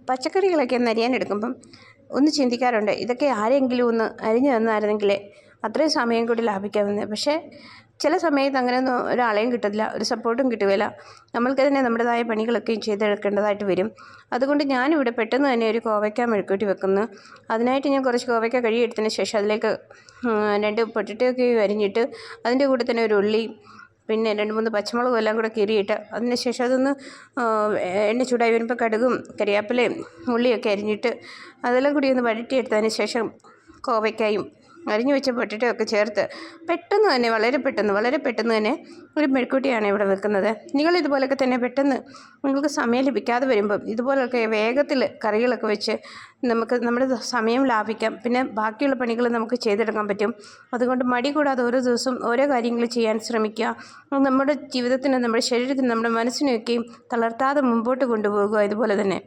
പച്ചക്കറികളൊക്കെ ഒന്ന് അരിയാനെടുക്കുമ്പം ഒന്ന് ചിന്തിക്കാറുണ്ട്, ഇതൊക്കെ ആരെങ്കിലും ഒന്ന് അരിഞ്ഞു തന്നായിരുന്നെങ്കിൽ അത്രയും സമയം കൂടി ലാഭിക്കാമെന്ന്. പക്ഷേ ചില സമയത്ത് അങ്ങനെയൊന്നും ഒരാളെയും കിട്ടില്ല, ഒരു സപ്പോർട്ടും കിട്ടുകയില്ല. നമ്മൾക്ക് തന്നെ നമ്മുടേതായ പണികളൊക്കെയും ചെയ്തെടുക്കേണ്ടതായിട്ട് വരും. അതുകൊണ്ട് ഞാനിവിടെ പെട്ടെന്ന് തന്നെ ഒരു കോവയ്ക്ക മെഴുക്കുവരട്ടി വെക്കുന്നു. അതിനായിട്ട് ഞാൻ കുറച്ച് കോവയ്ക്ക കഴുകിയെടുത്തതിന് ശേഷം അതിലേക്ക് 2 പൊട്ടറ്റോയൊക്കെ അരിഞ്ഞിട്ട് അതിൻ്റെ കൂടെ തന്നെ ഒരു ഉള്ളി, പിന്നെ 2-3 പച്ചമുളകും എല്ലാം കൂടെ കീറിയിട്ട് അതിന് ശേഷം അതൊന്ന് എണ്ണ ചൂടായി വരുമ്പോൾ കടുകും കരിയാപ്പിലയും ഉള്ളിയൊക്കെ അരിഞ്ഞിട്ട് അതെല്ലാം കൂടി ഒന്ന് വഴറ്റിയെടുത്തതിന് ശേഷം കോവയ്ക്കായും അരിഞ്ഞു വെച്ച പൊട്ടറ്റോ ഒക്കെ ചേർത്ത് പെട്ടെന്ന് തന്നെ വളരെ പെട്ടെന്ന് തന്നെ ഒരു മെഴുക്കുവരട്ടിയാണ് ഇവിടെ വെക്കുന്നത്. നിങ്ങളിതുപോലൊക്കെ തന്നെ പെട്ടെന്ന് നിങ്ങൾക്ക് സമയം ലഭിക്കാതെ വരുമ്പം ഇതുപോലൊക്കെ വേഗത്തിൽ കറികളൊക്കെ വെച്ച് നമുക്ക് നമ്മുടെ സമയം ലാഭിക്കാം. പിന്നെ ബാക്കിയുള്ള പണികൾ നമുക്ക് ചെയ്തെടുക്കാൻ പറ്റും. അതുകൊണ്ട് മടി കൂടാതെ ഓരോ ദിവസവും ഓരോ കാര്യങ്ങൾ ചെയ്യാൻ ശ്രമിക്കുക. നമ്മുടെ ജീവിതത്തിന്, നമ്മുടെ ശരീരത്തിന്, നമ്മുടെ മനസ്സിനെയൊക്കെയും തളർത്താതെ മുമ്പോട്ട് കൊണ്ടുപോകുക. ഇതുപോലെ തന്നെ